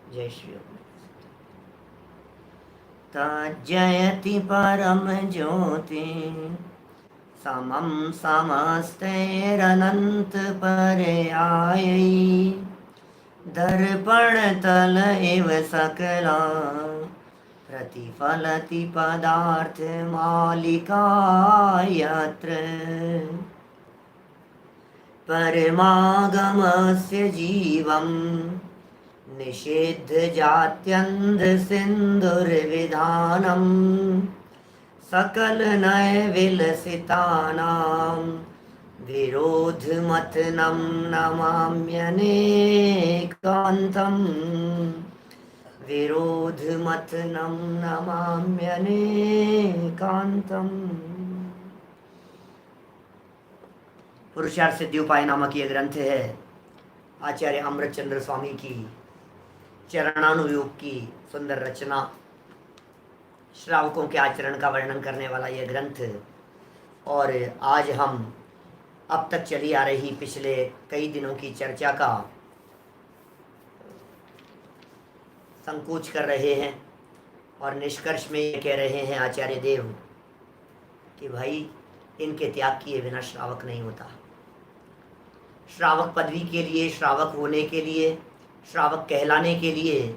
जय श्री राम। तज्जयति परम ज्योति समं समस्तैरनंत पर्यायै दर्पण तल इव सकला प्रतिफलति पदार्थ मालिका यत्र परमागमस्य जीवम् निषिद्ध जात्यन्ध सिन्धुर्विधानम् सकल नय विलसितानां विरोधमथनं नमाम्यनेकान्तम् विरोधमथनं नमाम्यनेकान्तम्। पुरुषार्थ सिद्धि उपाय नामक ये ग्रंथ है आचार्य अमृतचंद्र स्वामी की चरणानुयोग की सुंदर रचना, श्रावकों के आचरण का वर्णन करने वाला यह ग्रंथ। और आज हम अब तक चली आ रही पिछले कई दिनों की चर्चा का संकोच कर रहे हैं और निष्कर्ष में ये कह रहे हैं आचार्य देव कि भाई इनके त्याग किए बिना श्रावक नहीं होता। श्रावक पदवी के लिए, श्रावक होने के लिए, श्रावक कहलाने के लिए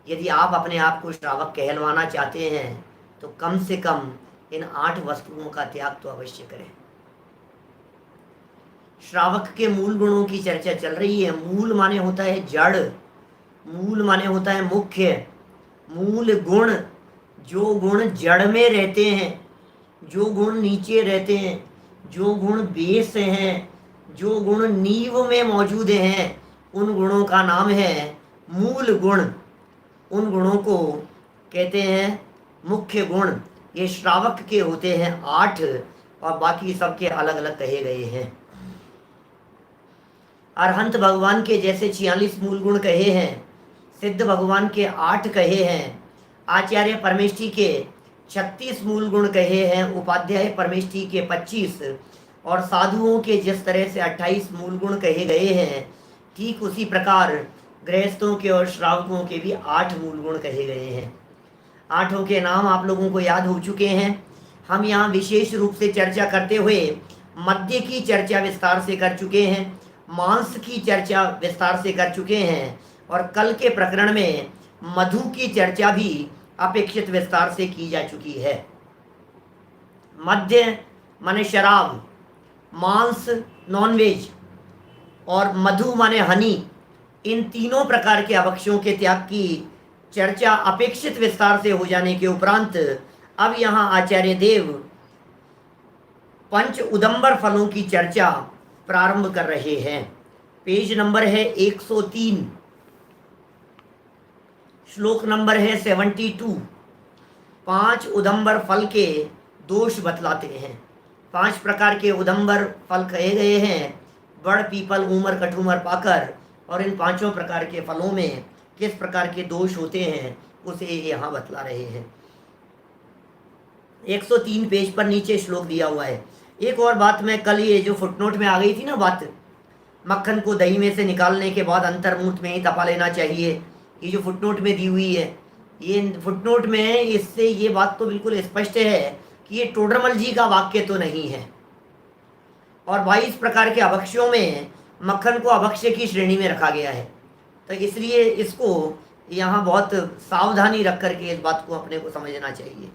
यदि आप अपने आप को श्रावक कहलवाना चाहते हैं तो कम से कम इन 8 वस्तुओं का त्याग तो अवश्य करें। श्रावक के मूल गुणों की चर्चा चल रही है। मूल माने होता है जड़, मूल माने होता है मुख्य। मूल गुण, जो गुण जड़ में रहते हैं, जो गुण नीचे रहते हैं, जो गुण बेस हैं, जो गुण नींव में मौजूद हैं, उन गुणों का नाम है मूल गुण। उन गुणों को कहते हैं मुख्य गुण। ये श्रावक के होते हैं 8 और बाकी सबके अलग अलग कहे गए हैं। अरहंत भगवान के जैसे 46 मूल गुण कहे हैं, सिद्ध भगवान के 8 कहे हैं, आचार्य परमेष्ठी के 36 मूल गुण कहे हैं, उपाध्याय परमेष्ठी के 25 और साधुओं के जिस तरह से 28 मूल गुण कहे गए हैं, ठीक उसी प्रकार गृहस्थों के और श्रावकों के भी 8 मूल गुण कहे गए हैं। 8 के नाम आप लोगों को याद हो चुके हैं। हम यहाँ विशेष रूप से चर्चा करते हुए मद्य की चर्चा विस्तार से कर चुके हैं, मांस की चर्चा विस्तार से कर चुके हैं और कल के प्रकरण में मधु की चर्चा भी अपेक्षित विस्तार से की जा चुकी है। मद्य माने शराब, मांस नॉनवेज और मधु माने हनी, इन तीनों प्रकार के अभक्ष्यों के त्याग की चर्चा अपेक्षित विस्तार से हो जाने के उपरांत अब यहाँ आचार्य देव पंच उदंबर फलों की चर्चा प्रारंभ कर रहे हैं। पेज नंबर है 103, श्लोक नंबर है 72। 5 उदंबर फल के दोष बतलाते हैं। 5 प्रकार के उदंबर फल कहे गए हैं, बड़, पीपल, ऊमर, कठूमर, पाकर, और इन 5 प्रकार के फलों में किस प्रकार के दोष होते हैं उसे यहाँ बतला रहे हैं। 103 पेज पर नीचे श्लोक दिया हुआ है। एक और बात, मैं कल ये जो फुटनोट में आ गई थी ना बात, मक्खन को दही में से निकालने के बाद अंतर्मुख में ही तपा लेना चाहिए, ये जो फुटनोट में दी हुई है, ये फुटनोट में इससे ये बात तो बिल्कुल स्पष्ट है कि ये टोडरमल जी का वाक्य तो नहीं है। और 22 प्रकार के अभक्ष्यों में मक्खन को अभक्ष्य की श्रेणी में रखा गया है, तो इसलिए इसको यहाँ बहुत सावधानी रख करके इस बात को अपने को समझना चाहिए।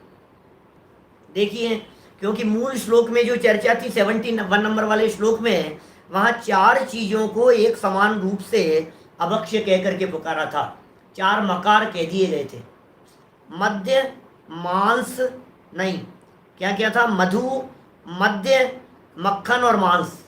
देखिए, क्योंकि मूल श्लोक में जो चर्चा थी 71 नंबर वाले श्लोक में, वहाँ 4 चीज़ों को एक समान रूप से अभक्ष्य कह करके पुकारा था। 4 मकार कह दिए गए थे। मद्य, मांस नहीं, क्या क्या था? मधु, मद्य, मक्खन और मांस।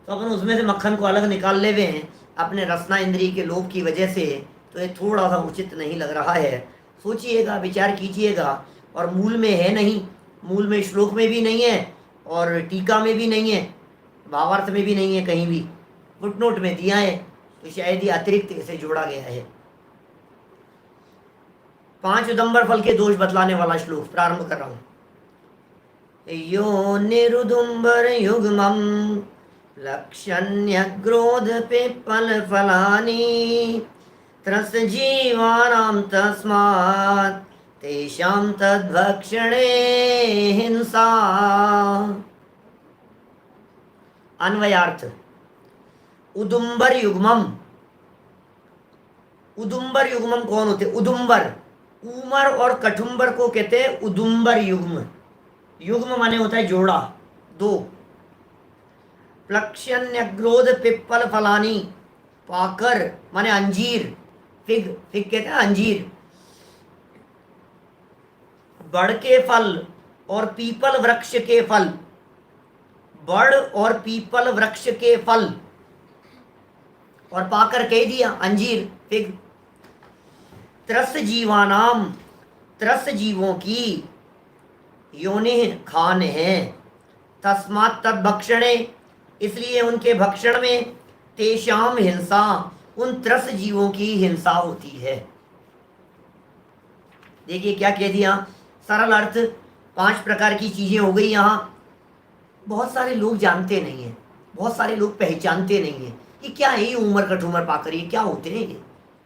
तो अपन उसमें से मक्खन को अलग निकाल ले हैं अपने रसना इंद्रिय के लोभ की वजह से, तो ये थोड़ा सा उचित नहीं लग रहा है। सोचिएगा, विचार कीजिएगा। और मूल में है नहीं, मूल में श्लोक में भी नहीं है और टीका में भी नहीं है, भावार्थ में भी नहीं है, कहीं भी फुटनोट में दिया है, तो शायद ये अतिरिक्त इसे जोड़ा गया है। 5 उदंबर फल के दोष बतलाने वाला श्लोक प्रारंभ कर रहा हूँ। यो निरुदुम्बर युग्मं लक्षण्यग्रोध पिप्पल फलानि त्रस्जीवानां तस्मात् तेषां तद्भक्षणे हिंसा। अन्वयार्थ। उदुम्बर युग्मम। उदुम्बर युग्मम कौन होते? उदुम्बर, उमर और कठुम्बर को कहते हैं उदुम्बर युग्म। युग्म माने होता है जोड़ा, दो। प्लक्ष्यन्यग्रोध पिप्पल फलानी, पाकर माने अंजीर, फिग, फिग कहते हैं अंजीर। बड़ के फल और पीपल वृक्ष के फल, बड़ और पीपल वृक्ष के फल, और पाकर कह दिया अंजीर, फिग। त्रस जीवानाम, त्रस जीवों की, योनि खान है, तस्मात् तद भक्षणे, इसलिए उनके भक्षण में, तेषाम हिंसा, उन त्रस जीवों की हिंसा होती है। देखिए क्या कह दिया, सरल अर्थ, 5 प्रकार की चीजें हो गई। यहाँ बहुत सारे लोग जानते नहीं हैं, बहुत सारे लोग पहचानते नहीं हैं कि क्या है ये उमर कठुमर पाकर, ये क्या होते हैं,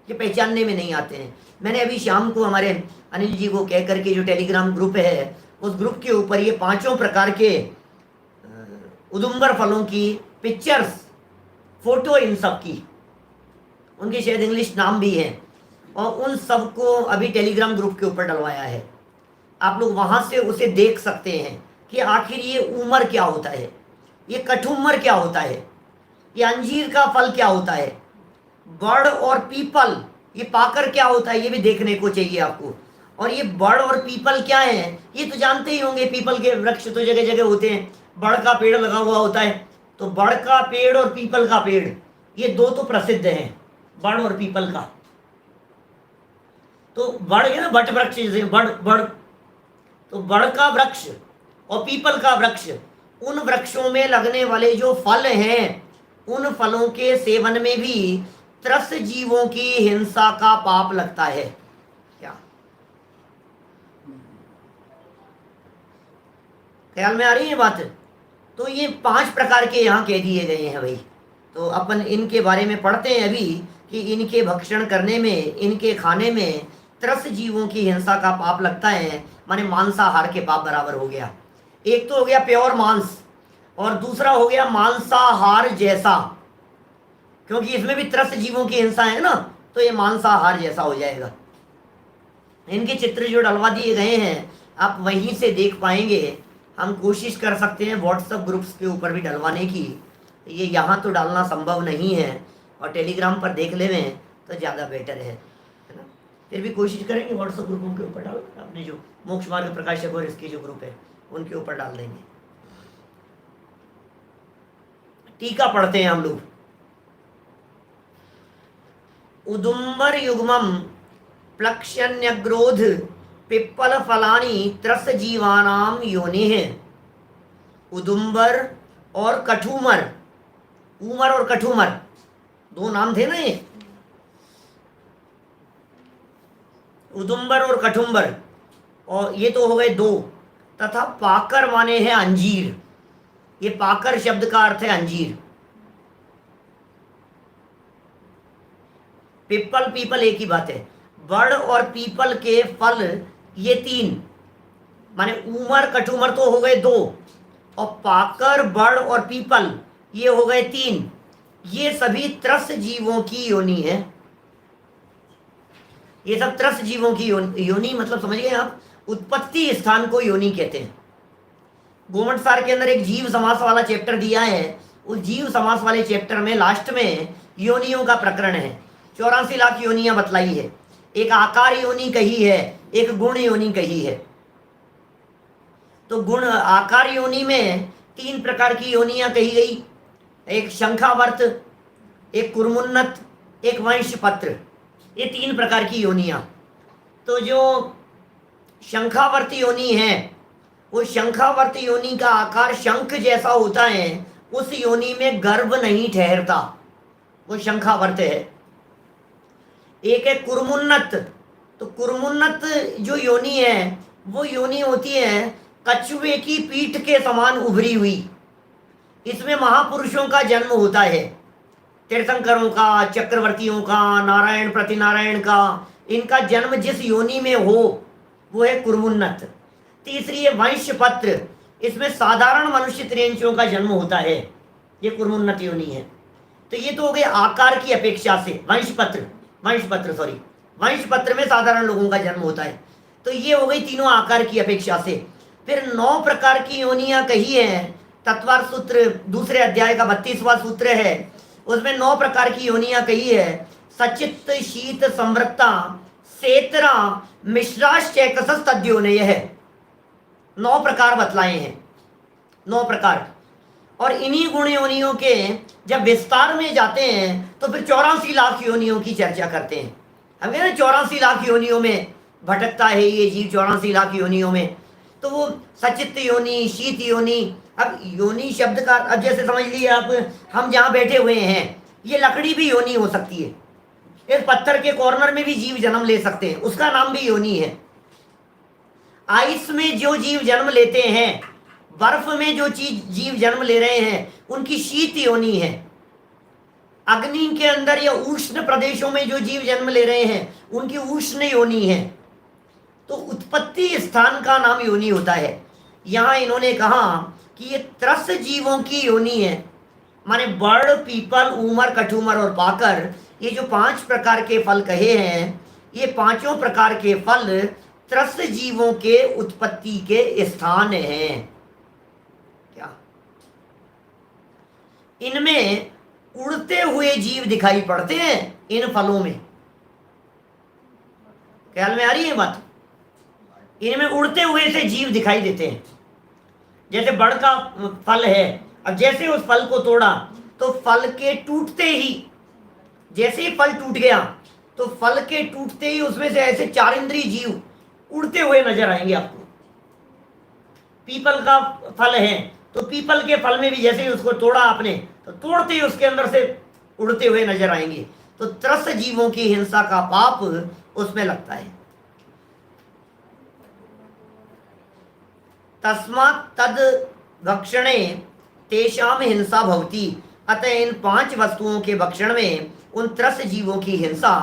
ये पहचानने में नहीं आते हैं। मैंने अभी शाम को हमारे अनिल जी को कह करके जो टेलीग्राम ग्रुप है, उस ग्रुप के ऊपर ये 5 प्रकार के उदुम्बर फलों की पिक्चर्स, फोटो इन सब की, उनके शायद इंग्लिश नाम भी हैं, और उन सबको अभी टेलीग्राम ग्रुप के ऊपर डलवाया है। आप लोग वहां से उसे देख सकते हैं कि आखिर ये उमर क्या होता है, ये कठुम्बर क्या होता है, ये अंजीर का फल क्या होता है, बड़ और पीपल ये पाकर क्या होता है, ये भी देखने को चाहिए आपको। और ये बड़ और पीपल क्या है, ये तो जानते ही होंगे, पीपल के वृक्ष तो जगह जगह होते हैं, बड़ का पेड़ लगा हुआ होता है, तो बड़ का पेड़ और पीपल का पेड़, ये दो तो प्रसिद्ध हैं, बड़ और पीपल का। तो बड़ है ना, बट वृक्ष, जैसे बड़ बड़, तो बड़ का वृक्ष और पीपल का वृक्ष, उन वृक्षों में लगने वाले जो फल हैं, उन फलों के सेवन में भी त्रस जीवों की हिंसा का पाप लगता है। क्या ख्याल में आ रही है बात? तो ये 5 प्रकार के यहाँ कह दिए गए हैं भाई। तो अपन इनके बारे में पढ़ते हैं अभी कि इनके भक्षण करने में, इनके खाने में त्रस जीवों की हिंसा का पाप लगता है, माने मांसाहार के पाप बराबर हो गया। एक तो हो गया प्योर मांस, और दूसरा हो गया मांसाहार जैसा, क्योंकि इसमें भी त्रस जीवों की हिंसा है ना, तो ये मांसाहार जैसा हो जाएगा। इनके चित्र जो डलवा दिए गए हैं आप वहीं से देख पाएंगे। हम कोशिश कर सकते हैं व्हाट्सएप ग्रुप्स के ऊपर भी डलवाने की, ये यहाँ तो डालना संभव नहीं है, और टेलीग्राम पर देख लें तो ज़्यादा बेटर है ना। फिर भी कोशिश करेंगे व्हाट्सएप ग्रुपों के ऊपर डाल, अपने जो मोक्ष मार्ग प्रकाशक और इसके जो ग्रुप है उनके ऊपर डाल देंगे। टीका पढ़ते हैं हम लोग। उदुम्बर युग्मम प्लक्ष्यन्यग्रोध पिप्पल फलानी त्रस जीवानाम योनि है। उदुम्बर और कठुमर, उमर और कठुमर दो नाम थे ना ये, उदुम्बर और कठुम्बर, और ये तो हो गए 2। तथा पाकर माने हैं अंजीर, ये पाकर शब्द का अर्थ है अंजीर। पिप्पल पीपल एक ही बात है। बड़ और पीपल के फल ये 3, माने उमर कठुमर तो हो गए 2, और पाकर बड़ और पीपल ये हो गए 3। ये सभी त्रस जीवों की योनि है। ये सब त्रस जीवों की योनि मतलब समझ गए आप, उत्पत्ति स्थान को योनि कहते हैं। गोमटसार के अंदर एक जीव समास वाला चैप्टर दिया है, उस जीव समास वाले चैप्टर में लास्ट में योनियों का प्रकरण है। 84 लाख योनियां बतलाई है। एक आकार योनि कही है, एक गुण योनि कही है। तो गुण आकार योनि में 3 प्रकार की योनियां कही गई, एक शंखावर्त, एक कुरमुन्नत, एक वंशपत्र, ये 3 प्रकार की योनियां। तो जो शंखावर्त योनि है, वो शंखावर्त योनि का आकार शंख जैसा होता है, उस योनि में गर्भ नहीं ठहरता, वो शंखावर्त है। एक है कुरमुन्नत, तो कुरमुन्नत जो योनि है वो योनि होती है कछुए की पीठ के समान उभरी हुई, इसमें महापुरुषों का जन्म होता है। तीर्थंकरों का, चक्रवर्तियों का, नारायण प्रतिनारायण का, इनका जन्म जिस योनि में हो वो है कुर्मुन्नत। तीसरी है वंशपत्र, इसमें साधारण मनुष्य त्रियंशियों का जन्म होता है, ये कुर्मुन्नत योनि है। तो ये तो हो गए आकार की अपेक्षा से, वंशपत्र में साधारण लोगों का जन्म होता है। तो ये हो गई तीनों आकार की अपेक्षा से। फिर 9 प्रकार की योनियां कही हैं। तत्वार सूत्र दूसरे अध्याय का 32वां सूत्र है, उसमें 9 प्रकार की योनियां कही है। सचित, शीत, संवृत्ता, सेतरा, मिश्राश्चैकसस तद्योनय है। 9 प्रकार बतलाए हैं, 9 प्रकार। और इन्हीं गुण योनियों के जब विस्तार में जाते हैं तो फिर 84 लाख योनियों की चर्चा करते हैं। हम कहते हैं 84 लाख योनियों में भटकता है ये जीव, 84 लाख योनियों में। तो वो सचित योनि, शीत योनि। अब योनि शब्द का, अब जैसे समझ लीजिए आप, हम जहाँ बैठे हुए हैं ये लकड़ी भी योनि हो सकती है, इस पत्थर के कॉर्नर में भी जीव जन्म ले सकते हैं, उसका नाम भी योनि है। आइस में जो जीव जन्म लेते हैं, बर्फ में जो चीज जीव जन्म ले रहे हैं, उनकी शीत योनि है। अग्नि के अंदर या उष्ण प्रदेशों में जो जीव जन्म ले रहे हैं, उनकी उष्ण योनि है। तो उत्पत्ति स्थान का नाम योनि होता है। यहां इन्होंने कहा कि ये त्रस जीवों की योनि है, माने बर्ड, पीपल, ऊमर, कठूमर और पाकर, ये जो 5 प्रकार के फल कहे हैं, ये पांचों प्रकार के फल त्रस जीवों के उत्पत्ति के स्थान हैं। क्या इनमें उड़ते हुए जीव दिखाई पड़ते हैं? इन फलों में ख्याल में आ रही है बात? इनमें उड़ते हुए से जीव दिखाई देते हैं। जैसे बड़ का फल है, अब जैसे उस फल को तोड़ा तो फल के टूटते ही, जैसे ही फल टूट गया तो फल के टूटते ही उसमें से ऐसे 4 इंद्रिय जीव उड़ते हुए नजर आएंगे आपको। पीपल का फल है तो पीपल के फल में भी जैसे ही उसको तोड़ा आपने, तो तोड़ते ही उसके अंदर से उड़ते हुए नजर आएंगे। तो त्रस जीवों की हिंसा का पाप उसमें लगता है। तस्मात् तद भक्षणे तेषाम हिंसा भवति, अतः इन 5 वस्तुओं के भक्षण में उन त्रस जीवों की हिंसा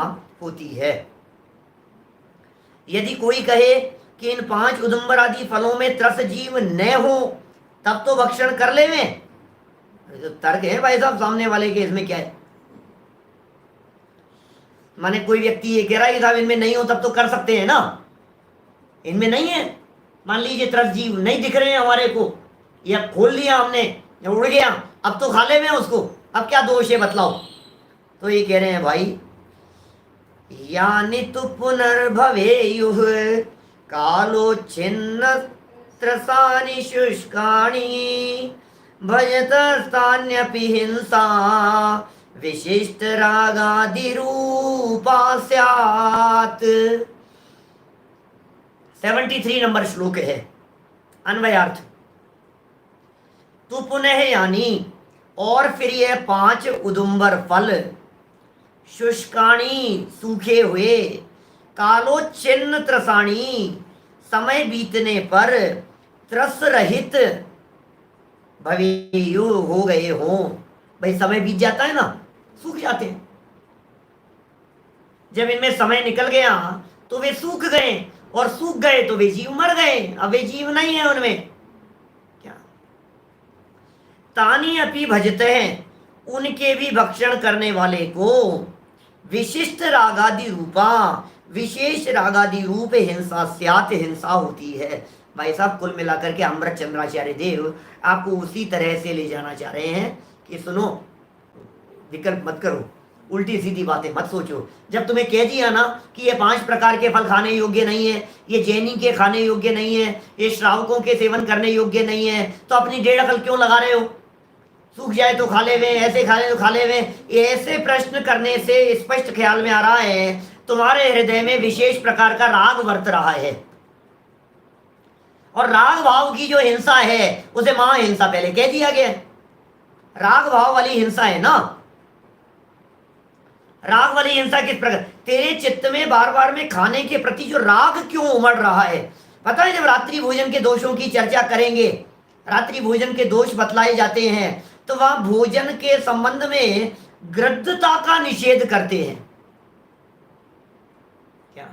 होती है। यदि कोई कहे कि इन 5 उदुम्बर आदि फलों में त्रस जीव न हो तब तो भक्षण कर ले में, तो तर्क है भाई साहब सामने वाले के, इसमें क्या है? माने कोई व्यक्ति ये कह रहा है साहब इनमें नहीं हो तब तो कर सकते हैं ना, इनमें नहीं है। मान लीजिए त्रस जीव नहीं दिख रहे हैं हमारे को, या खोल लिया हमने, उड़ गया, अब तो खा ले में उसको, अब क्या दोष है बतलाओ? तो ये कह रहे हैं भाई, यानि तु पुनर्भवेयुः कालो छिन्न त्रसानि शुष्काणि भजतस्तान्यपि हिंसा विशिष्ट रागादि रूपा स्यात्। 73 नंबर श्लोक है, अन्वयार्थ। तो पुनः यानी, और फिर ये 5 उदुम्बर फल, शुष्काणी सूखे हुए, कालोच्छिन्न त्रसाणी समय बीतने पर त्रस रहित भवेयु हो गए हों। भाई समय बीत जाता है ना, सूख जाते हैं। जब इनमें समय निकल गया तो वे सूख गए, और सूख गए तो वे जीव मर गए, अब वे जीव नहीं है उनमें। क्या तानी अपि भजते हैं, उनके भी भक्षण करने वाले को विशिष्ट रागादि रूपा, विशेष रागादि रूप हिंसा स्यात्, हिंसा होती है। भाई साहब कुल मिलाकर के अमृत चंद्राचार्य देव आपको उसी तरह से ले जाना चाह रहे हैं कि सुनो, विकल्प मत करो, उल्टी सीधी बातें मत सोचो। जब तुम्हें कह दिया ना कि ये 5 प्रकार के फल खाने योग्य नहीं है, ये जैनी के खाने योग्य नहीं है, ये श्रावकों के सेवन करने योग्य नहीं है, तो अपनी 1.5 अकल क्यों लगा रहे हो? सूख जाए तो खा ले वे, ऐसे खा ले तो खा ले वे। ऐसे प्रश्न करने से स्पष्ट ख्याल में आ रहा है तुम्हारे हृदय में विशेष प्रकार का राग वर्त रहा है, और राग भाव की जो हिंसा है उसे महाहिंसा पहले कह दिया गया। राग भाव वाली हिंसा है ना, राग वाली हिंसा किस प्रकार? तेरे चित्त में बार बार में खाने के प्रति जो राग क्यों उमड़ रहा है? पता है, जब रात्रि भोजन के दोषों की चर्चा करेंगे, रात्रि भोजन के दोष बतलाए जाते हैं, तो वहां भोजन के संबंध में गृद्धता का निषेध करते हैं। क्या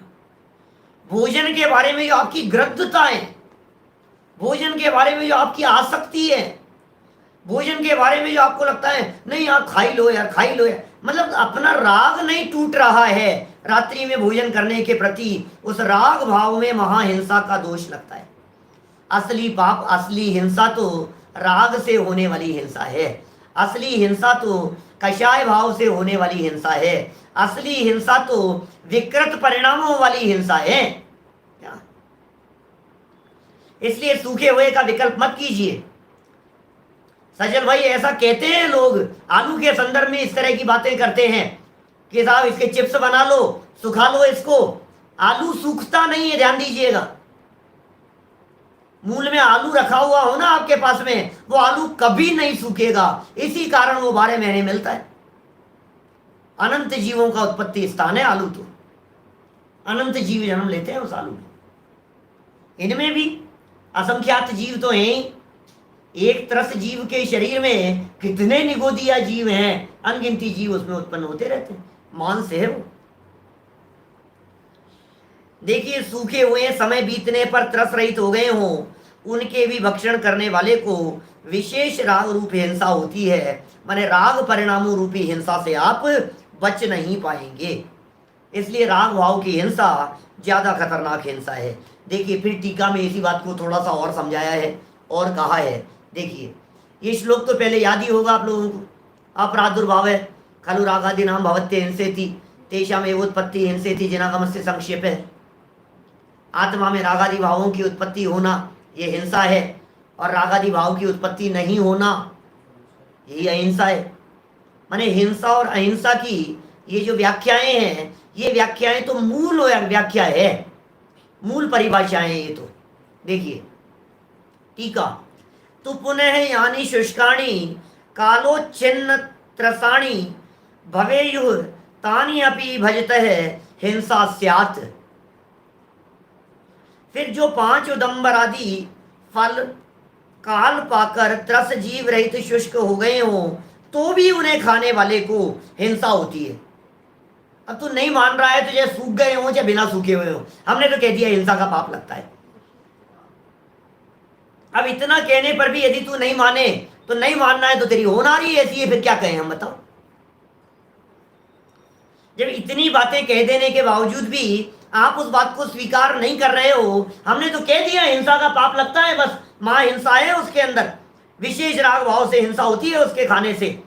भोजन के बारे में जो आपकी गृद्धता है, भोजन के बारे में जो आपकी आसक्ति है, भोजन के बारे में जो आपको लगता है नहीं यार खा ही लो यार, खा ही लो यार, मतलब अपना राग नहीं टूट रहा है रात्रि में भोजन करने के प्रति, उस राग भाव में महाहिंसा का दोष लगता है। असली पाप, असली हिंसा तो राग से होने वाली हिंसा है। असली हिंसा तो कषाय भाव से होने वाली हिंसा है। असली हिंसा तो विकृत परिणामों वाली हिंसा है। इसलिए सूखे हुए का विकल्प मत कीजिए। सजल भाई, ऐसा कहते हैं लोग, आलू के संदर्भ में इस तरह की बातें करते हैं कि साहब इसके चिप्स बना लो, सुखा लो इसको। आलू सूखता नहीं है, ध्यान दीजिएगा। मूल में आलू रखा हुआ हो ना आपके पास में, वो आलू कभी नहीं सूखेगा, इसी कारण वो 12 महीने मिलता है। अनंत जीवों का उत्पत्ति स्थान है आलू, तो अनंत जीव जन्म लेते हैं उस आलू में। इनमें भी असंख्यात जीव तो हैं। एक तरस जीव के शरीर में कितने निगोदिया जीव हैं, अनगिनती जीव उसमें उत्पन्न होते रहते हैं, मांस है वो। देखिए, सूखे हुए समय बीतने पर त्रस रहित हो गए हों, उनके भी भक्षण करने वाले को विशेष राग रूप हिंसा होती है। माने राग परिणामों रूपी हिंसा से आप बच नहीं पाएंगे। इसलिए राग भाव की हिंसा ज्यादा खतरनाक हिंसा है। देखिए, फिर टीका में इसी बात को थोड़ा सा और समझाया है और कहा है। देखिए, ये श्लोक तो पहले याद ही होगा आप लोगों को। अप्रादुर्भाव है खलु रागादि नाम भवत्ते हिंसेति तेषाम एवोत्पत्ति हिंसेति जिनागमस्य संक्षेप है। आत्मा में रागादि भावों की उत्पत्ति होना ये हिंसा है, और रागादि भाव की उत्पत्ति नहीं होना यही अहिंसा है। माने हिंसा और अहिंसा की ये जो व्याख्याएं हैं, ये व्याख्याएं तो मूल व्याख्या है, मूल परिभाषाएं ये तो। देखिए टीका, तो पुनः यानी शुष्काणी कालोच्छिन्न त्रसाणी भवेयुः तानि अपि भजतः हिंसा स्यात्। फिर जो 5 उदंबर आदि फल काल पाकर त्रस जीव रहित शुष्क हो गए हों, तो भी उन्हें खाने वाले को हिंसा होती है। अब तू नहीं मान रहा है, तो चाहे सूख गए हों चाहे बिना सूखे हुए हों, हमने तो कह दिया हिंसा का पाप लगता है। अब इतना कहने पर भी यदि तू नहीं माने, तो नहीं मानना है तो तेरी होनारी ऐसी है, फिर क्या कहें हम, बताओ। जब इतनी बातें कह देने के बावजूद भी आप उस बात को स्वीकार नहीं कर रहे हो, हमने तो कह दिया हिंसा का पाप लगता है, बस मां हिंसा है, उसके अंदर विशेष राग भाव से हिंसा होती है उसके खाने से।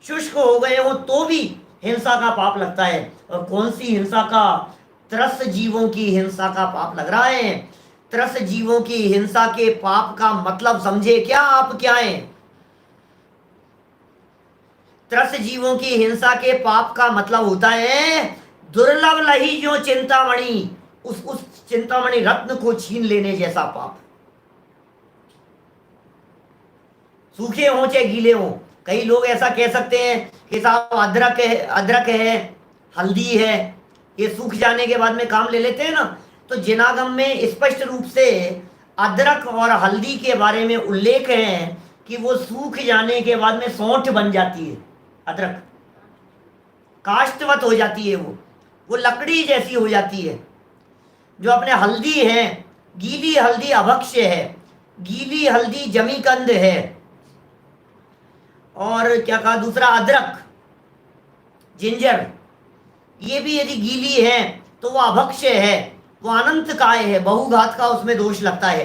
शुष्क हो गए हो तो भी हिंसा का पाप लगता है। और कौन सी हिंसा का? त्रस जीवों की हिंसा का पाप लग रहा है। त्रस जीवों की हिंसा के पाप का मतलब समझे क्या आप, क्या है? त्रस जीवों की हिंसा के पाप का मतलब होता है दुर्लभ लही जो चिंतामणि, उस चिंतामणि रत्न को छीन लेने जैसा पाप। सूखे हों चाहे गीले हों। कई लोग ऐसा कह सकते हैं कि साहब अदरक है, हल्दी है, ये सूख जाने के बाद में काम ले लेते हैं ना। तो जिनागम में स्पष्ट रूप से अदरक और हल्दी के बारे में उल्लेख है कि वो सूख जाने के बाद में सौंठ बन जाती है। अदरक काष्ठवत हो जाती है, वो लकड़ी जैसी हो जाती है। जो अपने हल्दी है, गीली हल्दी अभक्ष्य है, गीली हल्दी जमीकंद है। और क्या कहा दूसरा? अदरक, जिंजर, ये भी यदि गीली है तो वो अभक्ष्य है, वो अनंत काय है, बहुघात का उसमें दोष लगता है।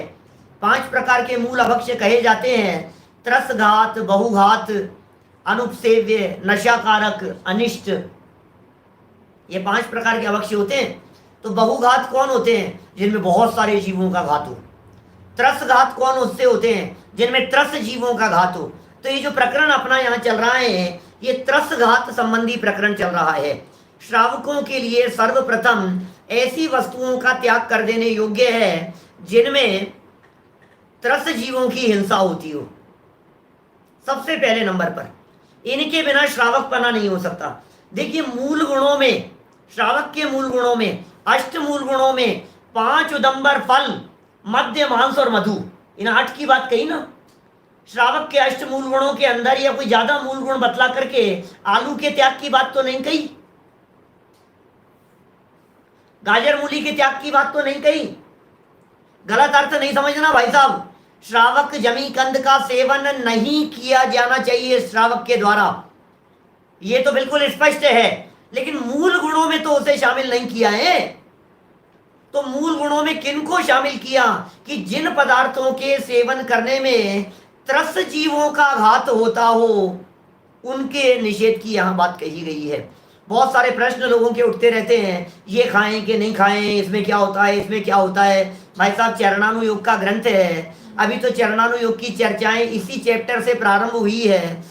5 प्रकार के मूल अभक्ष्य कहे जाते हैं: त्रसघात, बहुघात, अनुपसेव्य, नशाकारक, अनिष्ट। ये 5 प्रकार के अभक्ष्य होते हैं। तो बहुघात कौन होते हैं? जिनमें बहुत सारे जीवों का घात हो। त्रसघात कौन उससे होते हैं? जिनमें त्रस जीवों का घात हो। तो ये जो प्रकरण अपना यहाँ चल रहा है, ये त्रसघात संबंधी प्रकरण चल रहा है। श्रावकों के लिए सर्वप्रथम ऐसी वस्तुओं का त्याग कर देने योग्य है जिनमें त्रस जीवों की हिंसा होती हो। सबसे पहले नंबर पर इनके बिना श्रावक पना नहीं हो सकता। देखिए, मूल गुणों में, श्रावक के मूल गुणों में, 8 मूल गुणों में 5 उदंबर फल, मध्य, मांस और मधु, इन 8 की बात कही ना। श्रावक के अष्ट मूल गुणों के अंदर या कोई ज्यादा मूल गुण बतला करके आलू के त्याग की बात तो नहीं कही, गाजर मूली के त्याग की बात तो नहीं कही। गलत अर्थ नहीं समझना भाई साहब। श्रावक जमीकंद का सेवन नहीं किया जाना चाहिए श्रावक के द्वारा, ये तो बिल्कुल स्पष्ट है, लेकिन मूल गुणों में तो उसे शामिल नहीं किया है। तो मूल गुणों में किनको शामिल किया कि जिन पदार्थों के सेवन करने में त्रस्त जीवों का घात होता हो, उनके निषेध की यहां बात कही गई है। बहुत सारे प्रश्न लोगों के उठते रहते हैं, ये खाएं कि नहीं खाएं, इसमें क्या होता है, इसमें क्या होता है। भाई साहब, चरणानुयोग का ग्रंथ है, अभी तो चरणानुयोग की चर्चाएं इसी चैप्टर से प्रारंभ हुई है।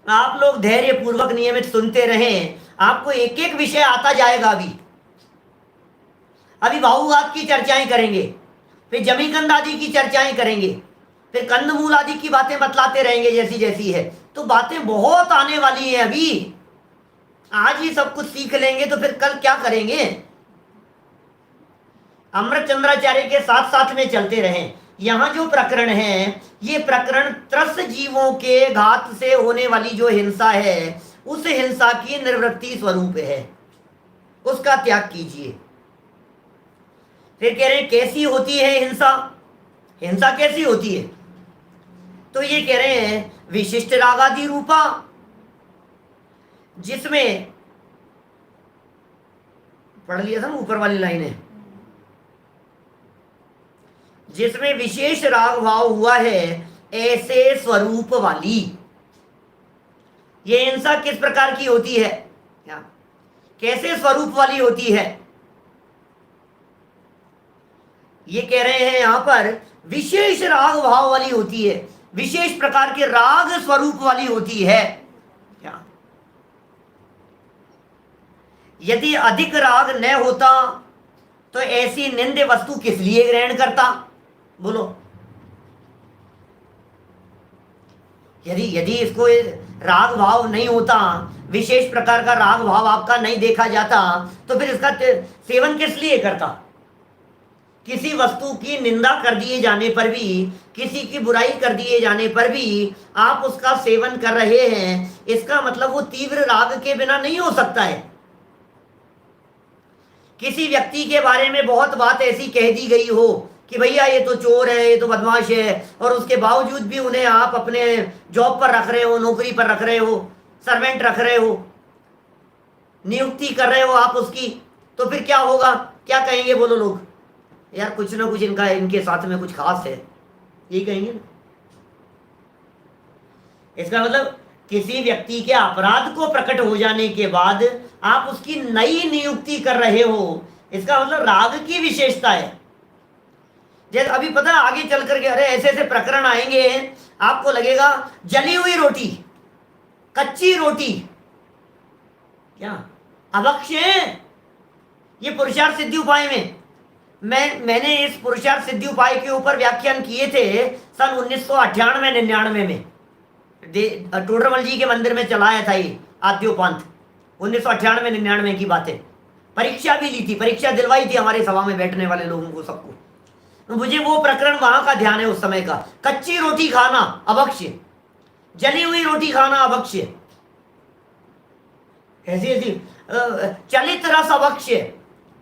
आप लोग धैर्य पूर्वक नियमित सुनते रहें, आपको एक एक विषय आता जाएगा। अभी भाववाद की चर्चाएं करेंगे, फिर जमीकंद आदि की चर्चाएं करेंगे, फिर कंदमूल आदि की बातें बतलाते रहेंगे जैसी जैसी है। तो बातें बहुत आने वाली है। अभी आज ही सब कुछ सीख लेंगे तो फिर कल क्या करेंगे। अमृत चंद्राचार्य के साथ साथ में चलते रहें। यहां जो प्रकरण है, ये प्रकरण त्रस्त जीवों के घात से होने वाली जो हिंसा है, उस हिंसा की निवृत्ति स्वरूप है, उसका त्याग कीजिए। फिर कह रहे हैं कैसी होती है हिंसा, हिंसा कैसी होती है, तो ये कह रहे हैं विशिष्ट रागादि रूपा, जिसमें पढ़ लिया था ना ऊपर वाली लाइनें, जिसमें विशेष राग भाव हुआ है ऐसे स्वरूप वाली। ये हिंसा किस प्रकार की होती है, कैसे स्वरूप वाली होती है, ये कह रहे हैं यहां पर विशेष राग भाव वाली होती है, विशेष प्रकार के राग स्वरूप वाली होती है। क्या यदि अधिक राग न होता तो ऐसी निंद्य वस्तु किस लिए ग्रहण करता, बोलो। यदि इसको राग भाव नहीं होता, विशेष प्रकार का राग भाव आपका नहीं देखा जाता, तो फिर इसका सेवन किस लिए करता। किसी वस्तु की निंदा कर दिए जाने पर भी, किसी की बुराई कर दिए जाने पर भी आप उसका सेवन कर रहे हैं, इसका मतलब वो तीव्र राग के बिना नहीं हो सकता है। किसी व्यक्ति के बारे में बहुत बात ऐसी कह दी गई हो कि भैया ये तो चोर है, ये तो बदमाश है, और उसके बावजूद भी उन्हें आप अपने जॉब पर रख रहे हो, नौकरी पर रख रहे हो, सर्वेंट रख रहे हो, नियुक्ति कर रहे हो आप उसकी, तो फिर क्या होगा, क्या कहेंगे बोलो लोग, यार कुछ ना कुछ इनके साथ में कुछ खास है, यही कहेंगे ना। इसका मतलब किसी व्यक्ति के अपराध को प्रकट हो जाने के बाद आप उसकी नई नियुक्ति कर रहे हो, इसका मतलब राग की विशेषता है। जैसे अभी पता है आगे चल करके अरे ऐसे ऐसे प्रकरण आएंगे, आपको लगेगा जली हुई रोटी, कच्ची रोटी क्या अभक्ष्य है। ये पुरुषार्थ सिद्धि उपाय में मैंने इस पुरुषार्थ सिद्धि उपाय के ऊपर व्याख्यान किए थे सन 1998-99 में, टोडरमल जी के मंदिर में चलाया था ये आद्योपांत, 1998-99 की बात है। परीक्षा भी ली थी, परीक्षा दिलवाई थी हमारे सभा में बैठने वाले लोगों को, सबको। तो मुझे वो प्रकरण वहां का ध्यान है उस समय का। कच्ची रोटी खाना अभक्ष्य, जली हुई रोटी खाना अभक्ष्य, ऐसी ऐसी चलित रस अभक्ष्य,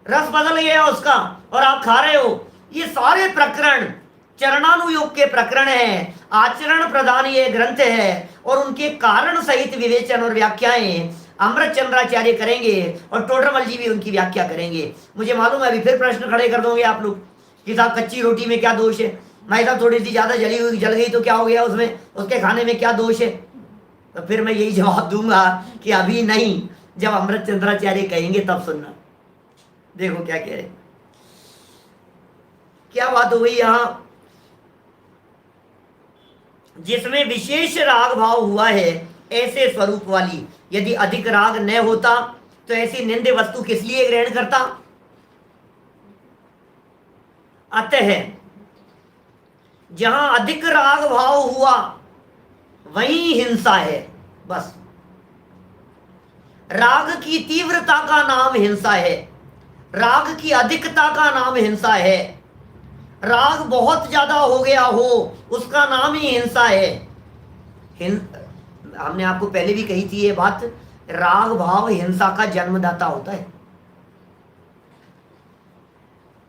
रस बदल गया उसका और आप खा रहे हो। ये सारे प्रकरण चरणानुयोग के प्रकरण है, आचरण प्रधान ये ग्रंथ है, और उनके कारण सहित विवेचन और व्याख्याएं अमृत चंद्राचार्य करेंगे और टोडरमल जी भी उनकी व्याख्या करेंगे। मुझे मालूम है अभी फिर प्रश्न खड़े कर दोगे आप लोग कि साहब कच्ची रोटी में क्या दोष है, भाई साहब थोड़ी सी ज्यादा जली हुई जल गई तो क्या हो गया, उसमें उसके खाने में क्या दोष है। तो फिर मैं यही जवाब दूंगा कि अभी नहीं, जब अमृत चंद्राचार्य कहेंगे तब सुनना। देखो क्या कह रहे, क्या बात हो गई यहां, जिसमें विशेष राग भाव हुआ है ऐसे स्वरूप वाली। यदि अधिक राग न होता तो ऐसी निंद्य वस्तु किस लिए ग्रहण करता। अतः जहां अधिक राग भाव हुआ वहीं हिंसा है, बस। राग की तीव्रता का नाम हिंसा है, राग की अधिकता का नाम हिंसा है। राग बहुत ज्यादा हो गया हो, उसका नाम ही हिंसा है। हमने आपको पहले भी कही थी ये बात, राग भाव हिंसा का जन्मदाता होता है।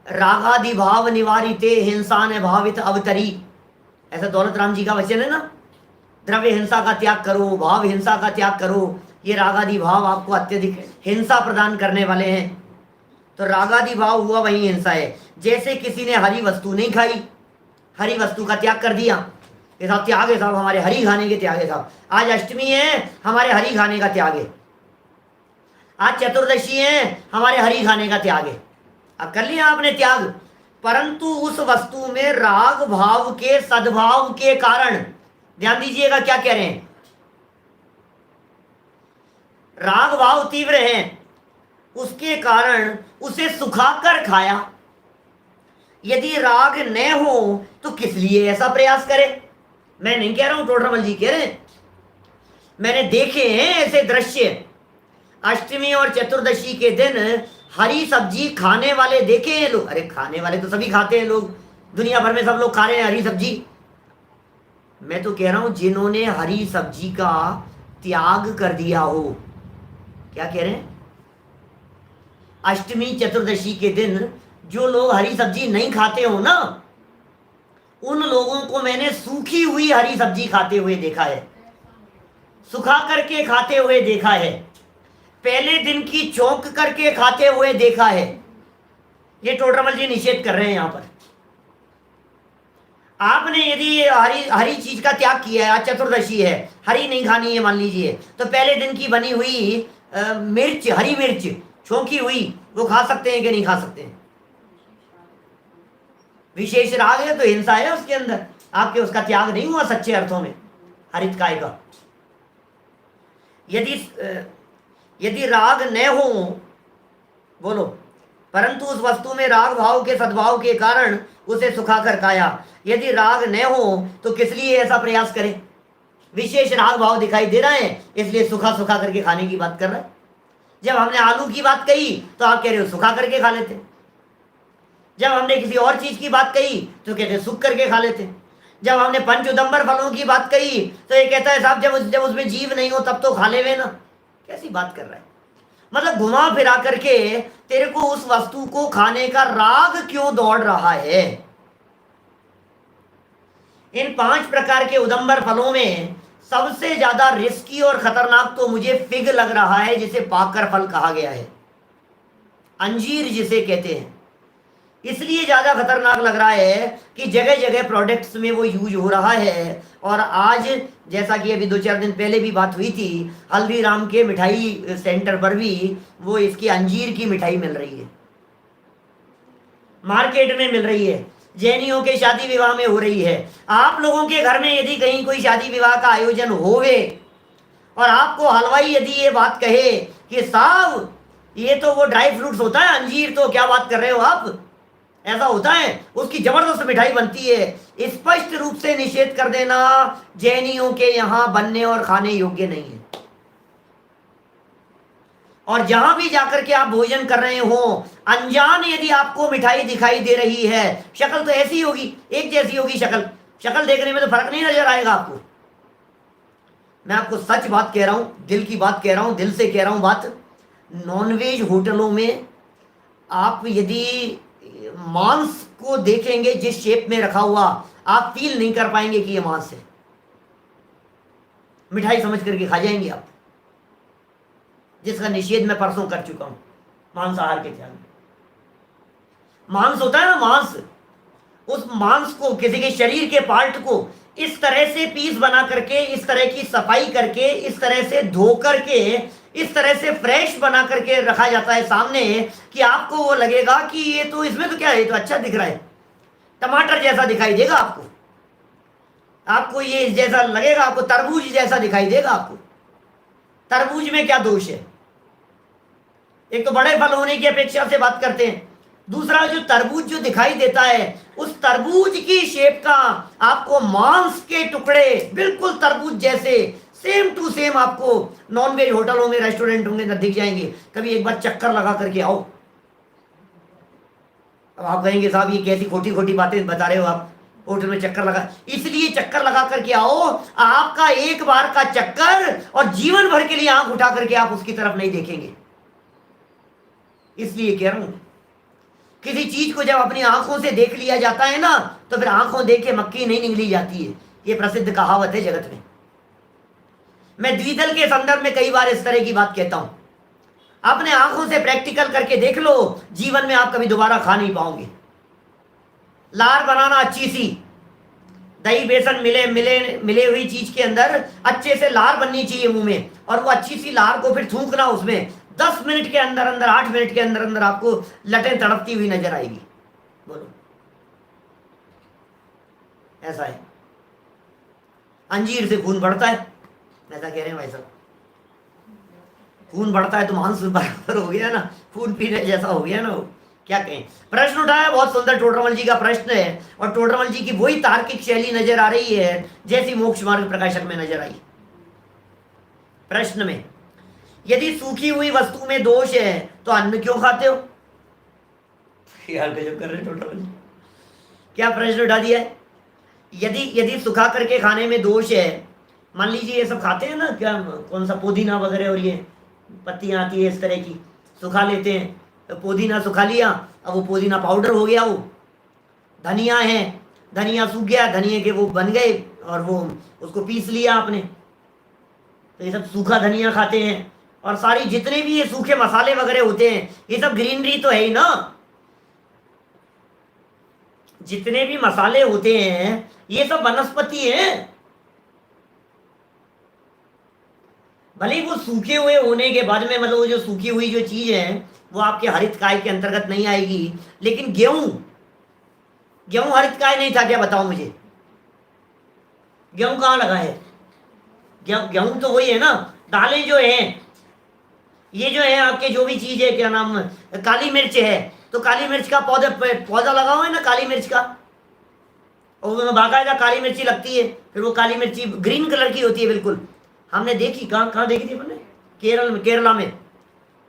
रागादि भाव निवारिते हिंसा ने भावित अवतरी, ऐसा दौलत राम जी का वचन है ना। द्रव्य हिंसा का त्याग करो, भाव हिंसा का त्याग करो, ये रागादि भाव आपको अत्यधिक हिंसा प्रदान करने वाले हैं। तो रागादि भाव हुआ वही हिंसा है। जैसे किसी ने हरी वस्तु नहीं खाई, हरी वस्तु का त्याग कर दिया, ये साहब त्याग है साहब, हमारे हरी खाने के त्याग है साहब, आज अष्टमी है हमारे हरी खाने का त्याग है, आज चतुर्दशी है हमारे हरी खाने का त्याग है। अब कर लिया आपने त्याग, परंतु उस वस्तु में राग भाव के सद्भाव के कारण, ध्यान दीजिएगा क्या कह रहे हैं, राग भाव तीव्र है, उसके कारण उसे सुखाकर खाया। यदि राग न हो तो किस लिए ऐसा प्रयास करे। मैं नहीं कह रहा हूं, टोडरमल जी कह रहे हैं, मैंने देखे हैं ऐसे दृश्य। अष्टमी और चतुर्दशी के दिन हरी सब्जी खाने वाले देखे हैं लोग। अरे खाने वाले तो सभी खाते हैं लोग, दुनिया भर में सब लोग खा रहे हैं हरी सब्जी। मैं तो कह रहा हूं जिन्होंने हरी सब्जी का त्याग कर दिया हो, क्या कह रहे हैं, अष्टमी चतुर्दशी के दिन जो लोग हरी सब्जी नहीं खाते हो ना, उन लोगों को मैंने सूखी हुई हरी सब्जी खाते हुए देखा है, सुखा करके खाते हुए देखा है, पहले दिन की चौंक करके खाते हुए देखा है। ये टोडरमल जी निषेध कर रहे हैं यहां पर। आपने यदि हरी चीज का त्याग किया है, आज चतुर्दशी है, हरी नहीं खानी है मान लीजिए, तो पहले दिन की बनी हुई मिर्च, हरी मिर्च छौंकी हुई, वो खा सकते हैं कि नहीं खा सकते हैं। विशेष राग है तो हिंसा है उसके अंदर, आपके उसका त्याग नहीं हुआ सच्चे अर्थों में हरित काय का। यदि राग न हो, बोलो, परंतु उस वस्तु में राग भाव के सद्भाव के कारण उसे सुखाकर खाया। यदि राग न हो तो किस लिए ऐसा प्रयास करें। विशेष राग भाव दिखाई दे रहा है इसलिए सुखा सुखा करके खाने की बात कर रहा है। जब हमने आलू की बात कही तो आप कह रहे हो सुखा करके खा लेते, जब हमने किसी और चीज की बात कही तो कहते सूख करके खा लेते, जब हमने पंच उदंबर फलों की बात कही तो ये कहता है साहब जब उसमें जीव नहीं हो तब तो खा लेवे ना। कैसी बात कर रहा है, मतलब घुमा फिरा करके तेरे को उस वस्तु को खाने का राग क्यों दौड़ रहा है। इन 5 प्रकार के उदंबर फलों में सबसे ज्यादा रिस्की और खतरनाक तो मुझे फिग लग रहा है, जिसे पाकर फल कहा गया है, अंजीर जिसे कहते हैं। इसलिए ज्यादा खतरनाक लग रहा है कि जगह जगह प्रोडक्ट्स में वो यूज हो रहा है। और आज जैसा कि अभी 2-4 दिन पहले भी बात हुई थी, हल्दीराम के मिठाई सेंटर पर भी वो इसकी अंजीर की मिठाई मिल रही है, मार्केट में मिल रही है, जैनियों के शादी विवाह में हो रही है। आप लोगों के घर में यदि कहीं कोई शादी विवाह का आयोजन होवे और आपको हलवाई यदि ये बात कहे कि साहब ये तो वो ड्राई फ्रूट्स होता है अंजीर, तो क्या बात कर रहे हो आप, ऐसा होता है, उसकी जबरदस्त मिठाई बनती है, स्पष्ट रूप से निषेध कर देना, जैनियों के यहां बनने और खाने योग्य नहीं है। और जहां भी जाकर के आप भोजन कर रहे हो, अनजान यदि आपको मिठाई दिखाई दे रही है, शक्ल तो ऐसी होगी, एक जैसी होगी शक्ल देखने में तो फर्क नहीं नजर आएगा आपको। मैं आपको सच बात कह रहा हूं, दिल की बात कह रहा हूं, दिल से कह रहा हूं बात। नॉनवेज होटलों में आप यदि मांस को देखेंगे जिस शेप में रखा हुआ, आप फील नहीं कर पाएंगे कि ये मांस है, मिठाई समझ करके खा जाएंगे आप, जिसका निषेध मैं परसों कर चुका हूं मांसाहार के ध्यान में। मांस होता है ना, मांस, उस मांस को, किसी के शरीर के पार्ट को इस तरह से पीस बना करके, इस तरह की सफाई करके, इस तरह से धो करके, इस तरह से फ्रेश बना करके रखा जाता है सामने कि आपको वो लगेगा कि ये तो, इसमें तो क्या है, ये तो अच्छा दिख रहा है, टमाटर जैसा दिखाई देगा आपको ये जैसा लगेगा, आपको तरबूज जैसा दिखाई देगा आपको। तरबूज में क्या दोष है, एक तो बड़े फल होने की अपेक्षा से बात करते हैं, दूसरा जो तरबूज जो दिखाई देता है, उस तरबूज की शेप का आपको मांस के टुकड़े बिल्कुल तरबूज जैसे सेम टू सेम आपको नॉनवेज होटलों में, रेस्टोरेंटों में दिख जाएंगे। कभी एक बार चक्कर लगा करके आओ, अब आप कहेंगे साहब ये कैसी खोटी खोटी बातें बता रहे हो आप, होटल में चक्कर लगा, इसलिए चक्कर लगा करके आओ, आपका एक बार का चक्कर और जीवन भर के लिए आंख उठा करके आप उसकी तरफ नहीं देखेंगे। इसलिए कह रहा हूं, किसी चीज को जब अपनी आंखों से देख लिया जाता है ना, तो फिर आंखों देख के मक्खी नहीं निगली जाती है। ये प्रसिद्ध कहावत है जगत में। मैं द्विदल के संदर्भ में कई बार इस तरह की बात कहता हूं, अपने आंखों से प्रैक्टिकल करके देख लो, जीवन में आप कभी दोबारा खा नहीं पाओगे। लार बनाना अच्छी सी, दही बेसन मिले मिले मिले हुई चीज के अंदर अच्छे से लार बननी चाहिए मुंह में, और वो अच्छी सी लार को फिर थूकना उसमें, 10 मिनट के अंदर अंदर, 8 मिनट के अंदर अंदर आपको लटें तड़पती हुई नजर आएगी। बोलो, ऐसा है। अंजीर से खून बढ़ता है, ऐसा कह रहे हैं भाई साहब, खून बढ़ता है तो मांस बराबर हो गया ना, खून पीने जैसा हो गया ना वो। क्या कहें, प्रश्न उठाया बहुत सुंदर, टोडरमल जी का प्रश्न है, और टोडरमल जी की वही तार्किक शैली नजर आ रही है जैसी मोक्ष मार्ग प्रकाशक में नजर आई। प्रश्न में, यदि सूखी हुई वस्तु में दोष है तो अन्न क्यों खाते हो? यार गजब कर रहे टोडरमल जी, क्या प्रश्न उठा दिया है। यदि सुखा करके खाने में दोष है, मान लीजिए ये सब खाते हैं ना, क्या कौन सा पुदीना वगैरह और ये पत्तियां आती है इस तरह की, सुखा लेते हैं, तो पुदीना सुखा लिया, अब वो पुदीना पाउडर हो गया। वो धनिया है, धनिया सूख गया, धनिया के वो बन गए और वो उसको पीस लिया आपने, तो ये सब सूखा धनिया खाते हैं। और सारी जितने भी ये सूखे मसाले वगैरह होते हैं, ये सब ग्रीनरी तो है ही ना। जितने भी मसाले होते हैं ये सब वनस्पति हैं। भले वो सूखे हुए होने के बाद में, मतलब वो जो सूखी हुई जो चीज है वो आपके हरित काय के अंतर्गत नहीं आएगी, लेकिन गेहूं हरित काय नहीं था क्या? बताओ मुझे, गेहूं कहाँ लगा है? गेहूं तो वही है ना। दालें जो है, ये जो है आपके जो भी चीज है, क्या नाम, काली मिर्च है, तो काली मिर्च का पौधा लगा हुआ है ना काली मिर्च का, और बाकायदा काली मिर्ची लगती है, फिर वो काली मिर्ची ग्रीन कलर की होती है बिल्कुल। हमने देखी, कहाँ देखी थी हमने?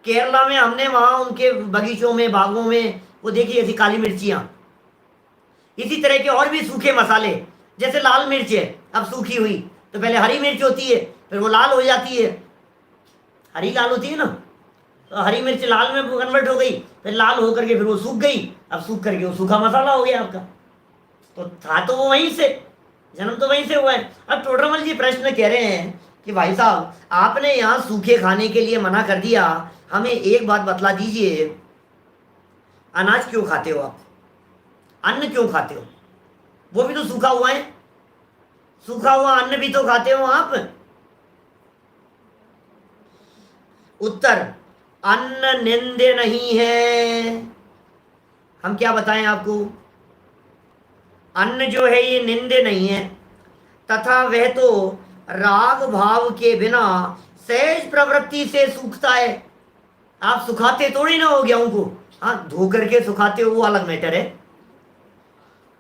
केरला में हमने वहाँ उनके बगीचों में, बागों में वो देखी ऐसी काली मिर्चियाँ। इसी तरह के और भी सूखे मसाले, जैसे लाल मिर्च है, अब सूखी हुई तो पहले हरी मिर्च होती है, फिर वो लाल हो जाती है, हरी लाल होती है ना, तो हरी मिर्च लाल में कन्वर्ट हो गई, फिर लाल होकर के फिर वो सूख गई, अब सूख करके वो सूखा मसाला हो गया आपका। तो था तो वो वहीं से, जन्म तो वहीं से हुआ है। अब टोडरमल जी प्रश्न कह रहे हैं कि भाई साहब, आपने यहाँ सूखे खाने के लिए मना कर दिया, हमें एक बात बतला दीजिए, अनाज क्यों खाते हो आप? अन्न क्यों खाते हो? वो भी तो सूखा हुआ है, सूखा हुआ अन्न भी तो खाते हो आप। उत्तर, अन्न निंद्य नहीं है। हम क्या बताएं आपको, अन्न जो है ये निंद्य नहीं है, तथा वह तो राग भाव के बिना सहज प्रवृत्ति से सूखता है। आप सुखाते थोड़ी ना हो गेहूं को, हाँ धो करके सुखाते हो वो अलग मैटर है,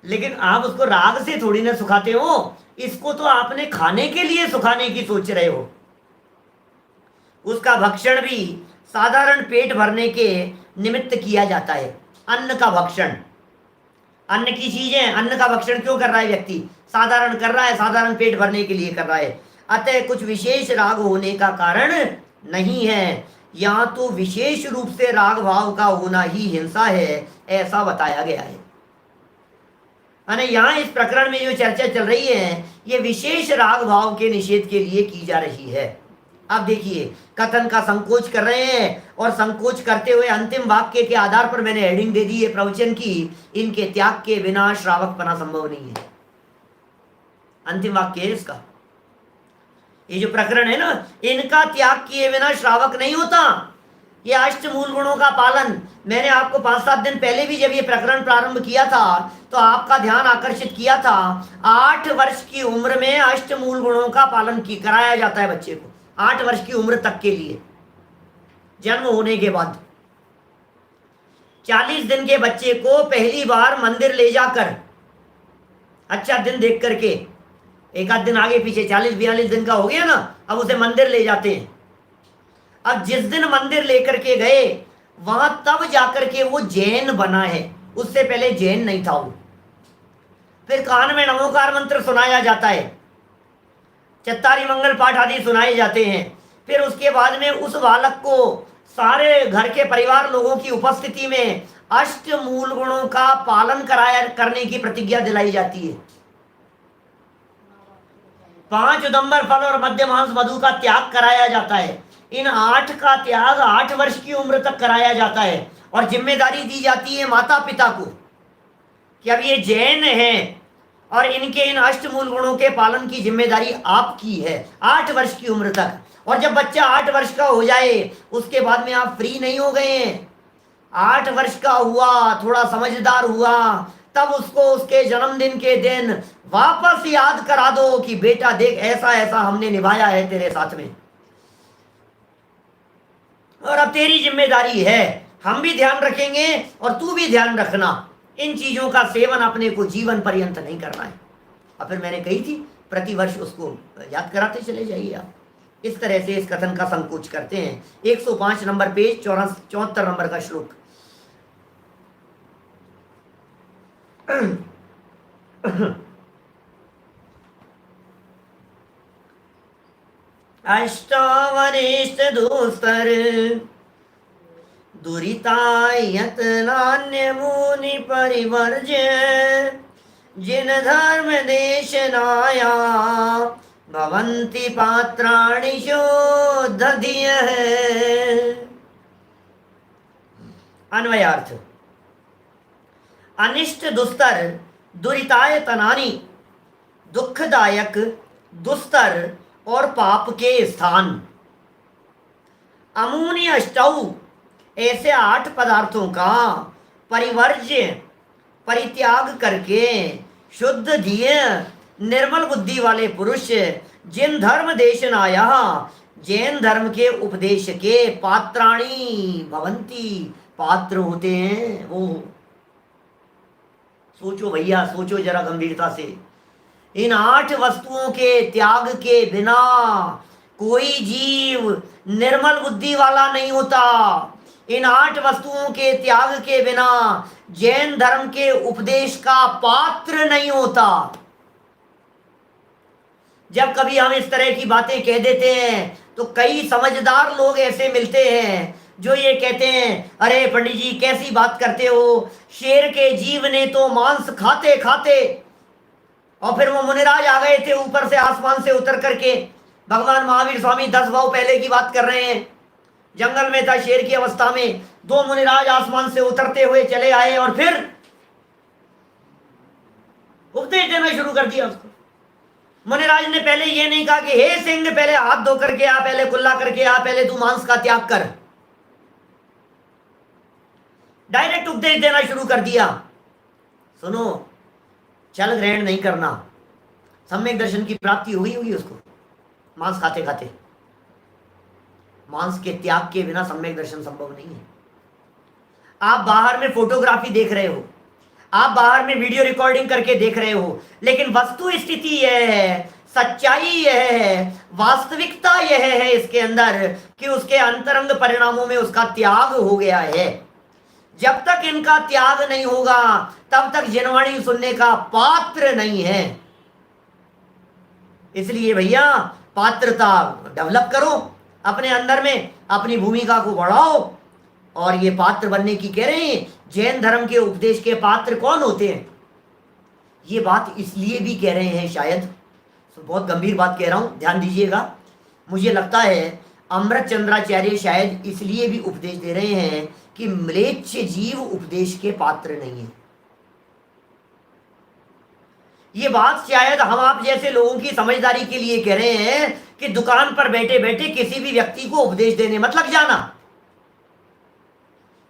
लेकिन आप उसको राग से थोड़ी ना सुखाते हो। इसको तो आपने खाने के लिए सुखाने की सोच रहे हो। उसका भक्षण भी साधारण पेट भरने के निमित्त किया जाता है। अन्न का भक्षण, अन्न की चीज है, अन्न का भक्षण क्यों कर रहा है व्यक्ति? साधारण कर रहा है, साधारण पेट भरने के लिए कर रहा है। अतः कुछ विशेष राग होने का कारण नहीं है, यहाँ तो विशेष रूप से राग भाव का होना ही हिंसा है, ऐसा बताया गया है। यानी यहाँ इस प्रकरण में जो चर्चा चल रही है, ये विशेष राग भाव के निषेध के लिए की जा रही है। अब देखिए, कथन का संकोच कर रहे हैं, और संकोच करते हुए अंतिम वाक्य के आधार पर मैंने हेडिंग दे दी है प्रवचन की, इनके त्याग के बिना श्रावक बना संभव नहीं है। अंतिम वाक्य है इसका, ये जो प्रकरण है ना, इनका त्याग किए बिना श्रावक नहीं होता। ये अष्ट मूल गुणों का पालन, मैंने आपको 5-7 दिन पहले भी जब ये प्रकरण प्रारंभ किया था तो आपका ध्यान आकर्षित किया था। 8 वर्ष की उम्र में अष्ट मूल गुणों का पालन कराया जाता है बच्चे को, 8 वर्ष की उम्र तक के लिए, जन्म होने के बाद। 40 दिन के बच्चे को पहली बार मंदिर ले जाकर, अच्छा दिन देख करके, एक आध दिन आगे पीछे 40-42 दिन का हो गया ना, अब उसे मंदिर ले जाते हैं। अब जिस दिन मंदिर लेकर के गए, वहां तब जाकर के वो जैन बना है। उससे पहले जैन नहीं था वो। फिर कान में नमोकार मंत्र सुनाया जाता है, चत्तारी मंगल पाठ आदि सुनाए जाते हैं। फिर उसके बाद में उस बालक को सारे घर के परिवार लोगों की उपस्थिति में अष्ट मूल गुणों का पालन कराया करने की प्रतिज्ञा दिलाई जाती है। 5 उदंबर फल और मध्य मांस मधु का त्याग कराया जाता है। इन 8 का त्याग 8 वर्ष की उम्र तक कराया जाता है और जिम्मेदारी दी जाती है माता पिता को कि अब ये जैन हैं और इनके इन अष्टमूल गुणों के पालन की जिम्मेदारी आपकी है 8 वर्ष की उम्र तक। और जब बच्चा 8 वर्ष का हो जाए उसके बाद में आप फ्री नहीं हो गए हैं। 8 वर्ष का हुआ, थोड़ा समझदार हुआ, तब उसको उसके जन्मदिन के दिन वापस याद करा दो कि बेटा देख ऐसा ऐसा हमने निभाया है तेरे साथ में, और अब तेरी जिम्मेदारी है, हम भी ध्यान रखेंगे और तू भी ध्यान रखना। इन चीजों का सेवन अपने को जीवन पर्यंत नहीं करना है। और फिर मैंने कही थी प्रतिवर्ष उसको याद कराते चले जाइए आप। इस तरह से इस कथन का संकोच करते हैं। 105 नंबर पेज 74 नंबर का श्लोक। अष्टावरिष्ठ दुस्तर दुरितायत नान्य मुनि परिवर्ज्य जिन धर्म देश नाया भवन्ति पात्राणि शोधधियः। अन्वयार्थ। अनिष्ट दुस्तर दुरितायतनानि दुखदायक दुस्तर और पाप के स्थान। अमूनि अष्टौ ऐसे 8 पदार्थों का परिवर्ज्य परित्याग करके शुद्ध धिय निर्मल बुद्धि वाले पुरुष जिन धर्म देशनाया जैन धर्म के उपदेश के पात्राणी भवंती पात्र होते हैं वो। सोचो भैया, सोचो जरा गंभीरता से। इन 8 वस्तुओं के त्याग के बिना कोई जीव निर्मल बुद्धि वाला नहीं होता। इन 8 वस्तुओं के त्याग के बिना जैन धर्म के उपदेश का पात्र नहीं होता। जब कभी हम इस तरह की बातें कह देते हैं तो कई समझदार लोग ऐसे मिलते हैं जो ये कहते हैं, अरे पंडित जी कैसी बात करते हो, शेर के जीव ने तो मांस खाते खाते, और फिर वो मुनिराज आ गए थे ऊपर से आसमान से उतर करके। भगवान महावीर स्वामी 10 भाव पहले की बात कर रहे हैं। जंगल में था शेर की अवस्था में, 2 मुनिराज आसमान से उतरते हुए चले आए और फिर उपदेश देना शुरू कर दिया उसको। मुनिराज ने पहले ये नहीं कहा कि हे सिंह पहले हाथ धो करके आ, पहले कुल्ला करके आ, पहले तू मांस का त्याग कर। डायरेक्ट उपदेश देना शुरू कर दिया। सुनो, चल ग्रहण नहीं करना, सम्यक दर्शन की प्राप्ति हुई होगी उसको मांस खाते खाते। मांस के त्याग के बिना सम्यक दर्शन संभव नहीं है। आप बाहर में फोटोग्राफी देख रहे हो, आप बाहर में वीडियो रिकॉर्डिंग करके देख रहे हो, लेकिन वस्तु स्थिति यह है, सच्चाई यह है, वास्तविकता यह है इसके अंदर कि उसके अंतरंग परिणामों में उसका त्याग हो गया है। जब तक इनका त्याग नहीं होगा तब तक जिनवाणी सुनने का पात्र नहीं है। इसलिए भैया पात्रता डेवलप करो अपने अंदर में, अपनी भूमिका को बढ़ाओ। और ये पात्र बनने की कह रहे हैं, जैन धर्म के उपदेश के पात्र कौन होते हैं? ये बात इसलिए भी कह रहे हैं शायद, तो बहुत गंभीर बात कह रहा हूं, ध्यान दीजिएगा। मुझे लगता है अमृत चंद्राचार्य शायद इसलिए भी उपदेश दे रहे हैं कि म्लेच्छ जीव उपदेश के पात्र नहीं है। ये बात शायद हम आप जैसे लोगों की समझदारी के लिए कह रहे हैं कि दुकान पर बैठे बैठे किसी भी व्यक्ति को उपदेश देने मत लग जाना।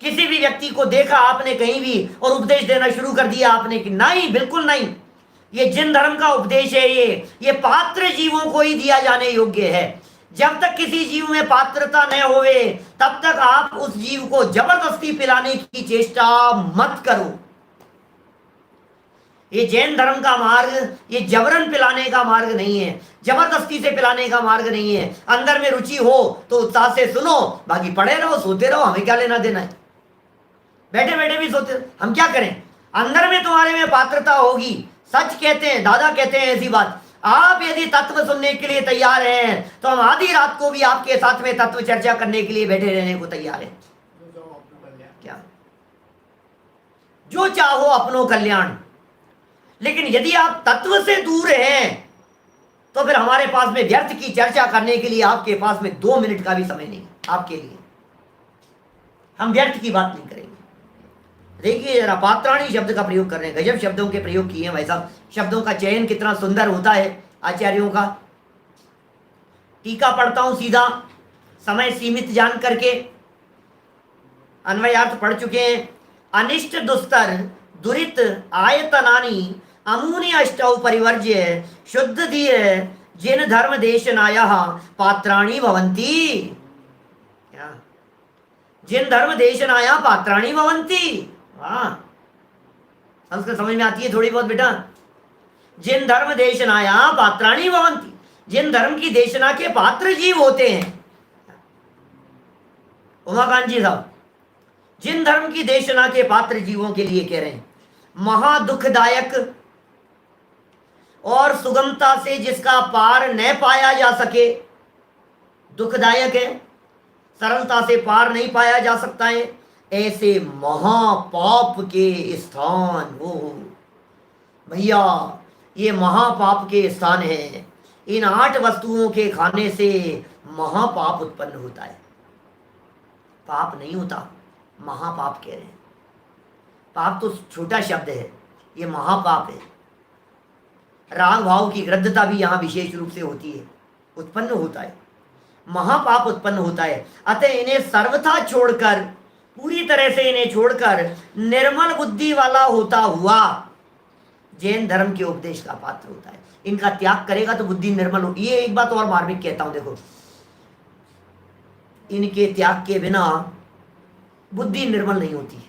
किसी भी व्यक्ति को देखा आपने कहीं भी और उपदेश देना शुरू कर दिया आपने कि नहीं, बिल्कुल नहीं, ये जिन धर्म का उपदेश है ये पात्र जीवों को ही दिया जाने योग्य है। जब तक किसी जीव में पात्रता न होवे तब तक आप उस जीव को जबरदस्ती पिलाने की चेष्टा मत करो। ये जैन धर्म का मार्ग ये जबरन पिलाने का मार्ग नहीं है, जबरदस्ती से पिलाने का मार्ग नहीं है। अंदर में रुचि हो तो उत्साह से सुनो, बाकी पढ़े रहो, सोते रहो, हमें क्या लेना देना है। बैठे बैठे भी सोते, हम क्या करें, अंदर में तुम्हारे में पात्रता होगी, सच कहते हैं, दादा कहते हैं ऐसी बात। आप यदि तत्व सुनने के लिए तैयार हैं तो हम आधी रात को भी आपके साथ में तत्व चर्चा करने के लिए बैठे रहने को तैयार हैं। क्या जो चाहो अपनो कल्याण। लेकिन यदि आप तत्व से दूर हैं तो फिर हमारे पास में व्यर्थ की चर्चा करने के लिए आपके पास में 2 मिनट का भी समय नहीं आपके लिए। हम व्यर्थ की बात नहीं करेंगे। देखिए जरा, पात्राणी शब्द का प्रयोग कर रहे हैं, गजब शब्दों के प्रयोग किए हैं भाई साहब। शब्दों का चयन कितना सुंदर होता है आचार्यों का। टीका पढ़ता हूं सीधा, समय सीमित जान करके। अन्वयार्थ पढ़ चुके हैं। अनिष्ट दुस्तर दुरित आयतनानि अमूनि अष्टौ परिवर्ज्य शुद्ध धीर जिन धर्म देशनायः पात्राणि भवन्ति। क्या? जिन धर्म देशनाया पात्राणि भवन्ति। वाह, संस्कृत समझ में आती है थोड़ी बहुत बेटा। जिन धर्म देशनाया पात्राणि भवन्ति, जिन धर्म की देशना के पात्र जीव होते हैं। उमाकांत जी साहब, जिन धर्म की देशना के पात्र जीवों के लिए कह रहे हैं, महादुखदायक और सुगमता से जिसका पार न पाया जा सके, दुखदायक है, सरलता से पार नहीं पाया जा सकता है, ऐसे महापाप के स्थान हो भैया, ये महापाप के स्थान है। इन 8 वस्तुओं के खाने से महापाप उत्पन्न होता है। पाप नहीं होता, महापाप कह रहे हैं। पाप तो छोटा शब्द है, ये महापाप है। राग भाव की गृद्धता भी यहां विशेष रूप से होती है, उत्पन्न होता है, महापाप उत्पन्न होता है। अतः इन्हें सर्वथा छोड़कर, पूरी तरह से इन्हें छोड़कर निर्मल बुद्धि वाला होता हुआ जैन धर्म के उपदेश का पात्र होता है। इनका त्याग करेगा तो बुद्धि निर्मल होगी। ये एक बात और मार्मिक कहता हूं, देखो, इनके त्याग के बिना बुद्धि निर्मल नहीं होती।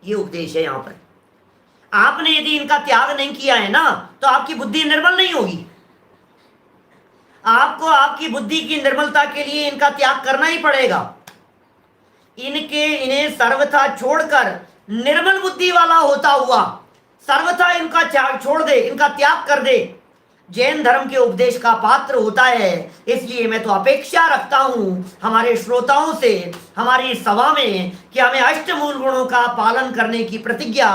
ये उपदेश है यहां पर। आपने यदि इनका त्याग नहीं किया है ना तो आपकी बुद्धि निर्मल नहीं होगी। आपको आपकी बुद्धि की निर्मलता के लिए इनका त्याग करना ही पड़ेगा। इन्हें सर्वथा छोड़कर निर्मल बुद्धि वाला होता हुआ सर्वथा इनका त्याग छोड़ दे, इनका त्याग कर दे, जैन धर्म के उपदेश का पात्र होता है। इसलिए मैं तो अपेक्षा रखता हूं हमारे श्रोताओं से, हमारी सभा में, कि हमें अष्टमूल गुणों का पालन करने की प्रतिज्ञा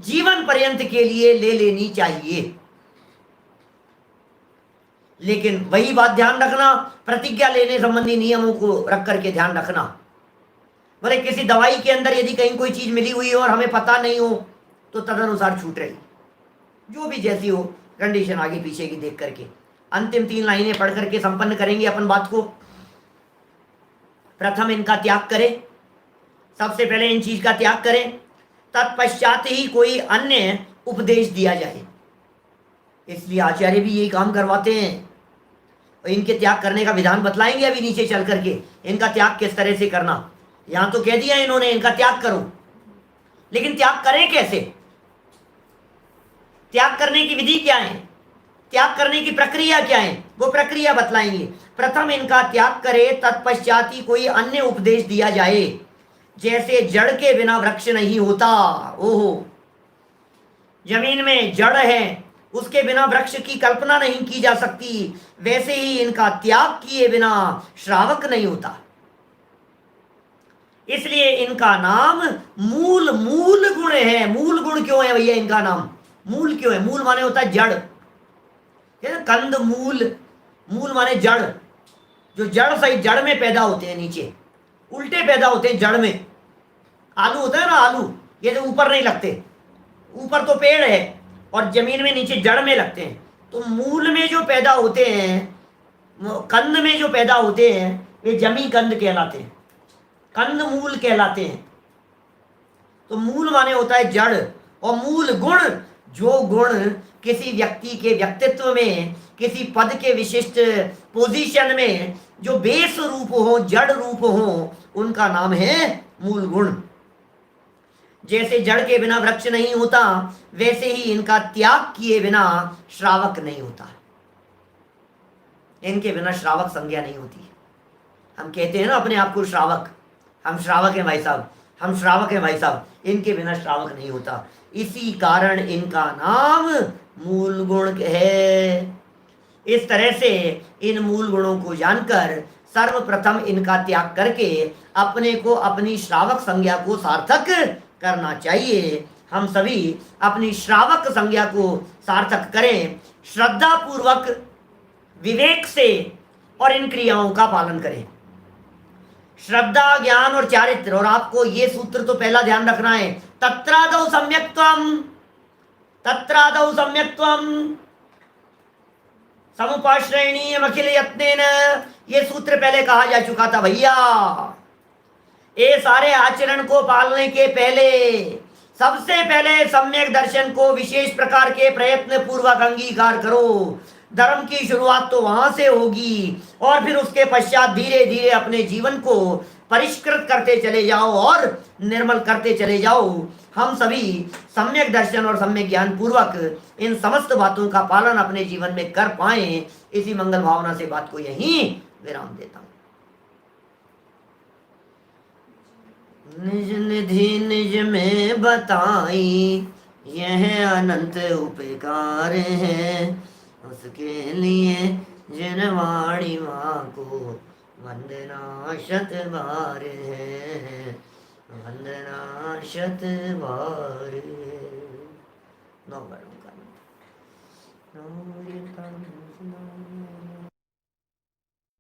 जीवन पर्यंत के लिए ले लेनी चाहिए। लेकिन वही बात ध्यान रखना, प्रतिज्ञा लेने संबंधी नियमों को रख करके ध्यान रखना। बोले किसी दवाई के अंदर यदि कहीं कोई चीज मिली हुई हो और हमें पता नहीं हो तो तदनुसार छूट रही, जो भी जैसी हो कंडीशन आगे पीछे की देख करके। अंतिम 3 लाइनें पढ़ करके संपन्न करेंगे अपन बात को। प्रथम इनका त्याग करें, सबसे पहले इन चीज का त्याग करें, तत्पश्चात ही कोई अन्य उपदेश दिया जाए। इसलिए आचार्य भी यही काम करवाते हैं और इनके त्याग करने का विधान बतलाएंगे अभी नीचे चल करके। इनका त्याग किस तरह से करना, यहां तो कह दिया इन्होंने इनका त्याग करो, लेकिन त्याग करें कैसे, त्याग करने की विधि क्या है, त्याग करने की प्रक्रिया क्या है, वो प्रक्रिया बतलाएंगे। प्रथम इनका त्याग करे, तत्पश्चात ही कोई अन्य उपदेश दिया जाए। जैसे जड़ के बिना वृक्ष नहीं होता। ओहो, जमीन में जड़ है, उसके बिना वृक्ष की कल्पना नहीं की जा सकती, वैसे ही इनका त्याग किए बिना श्रावक नहीं होता। इसलिए इनका नाम मूल गुण है। मूल गुण क्यों है भैया इनका नाम, मूल क्यों है? मूल माने होता है जड़, कंद मूल, मूल माने जड़, जो जड़ सही जड़ में पैदा होते हैं, नीचे उल्टे पैदा होते हैं जड़ में। आलू होता है ना, आलू ये तो ऊपर नहीं लगते, ऊपर तो पेड़ है और जमीन में नीचे जड़ में लगते हैं। तो मूल में जो पैदा होते हैं, कंद में जो पैदा होते हैं, ये जमी कंद कहलाते हैं, कंद मूल कहलाते हैं। तो मूल माने होता है जड़, और मूल गुण, जो गुण किसी व्यक्ति के व्यक्तित्व में, किसी पद के विशिष्ट पोजीशन में जो बेस रूप हो, जड़ रूप हो, उनका नाम है मूल गुण। जैसे जड़ के बिना वृक्ष नहीं होता, वैसे ही इनका त्याग किए बिना श्रावक नहीं होता। इनके बिना श्रावक संज्ञा नहीं होती। हम कहते हैं ना अपने आप को श्रावक, हम श्रावक हैं भाई साहब, हम श्रावक हैं भाई साहब, इनके बिना श्रावक नहीं होता। इसी कारण इनका नाम मूल गुण है। इस तरह से इन मूल गुणों को जानकर सर्वप्रथम इनका त्याग करके अपने को अपनी श्रावक संज्ञा को सार्थक करना चाहिए। हम सभी अपनी श्रावक संज्ञा को सार्थक करें, श्रद्धा पूर्वक विवेक से और इन क्रियाओं का पालन करें। श्रद्धा, ज्ञान और चारित्र, और आपको ये सूत्र तो पहला ध्यान रखना है, तत्रादौ सम्यक्त्वम, तत्रादौ सम्यक्त्वम समुपाश्रयणीयम अखिल यत्नेन, ये सूत्र पहले कहा जा चुका था भैया। ये सारे आचरण को पालने के पहले सबसे पहले सम्यक दर्शन को विशेष प्रकार के प्रयत्न पूर्वक अंगीकार करो। धर्म की शुरुआत तो वहां से होगी और फिर उसके पश्चात धीरे धीरे अपने जीवन को परिष्कृत करते चले जाओ और निर्मल करते चले जाओ। हम सभी सम्यक दर्शन और सम्यक ज्ञान पूर्वक इन समस्त बातों का पालन अपने जीवन में कर पाए, इसी मंगल भावना से बात को यहीं विराम देता हूं। निज निधि निज में बताई यह अनंत उपकार है, उसके लिए जिन वाणी माँ को वंदना शत बार है, वंदना शत बार है। नौ बार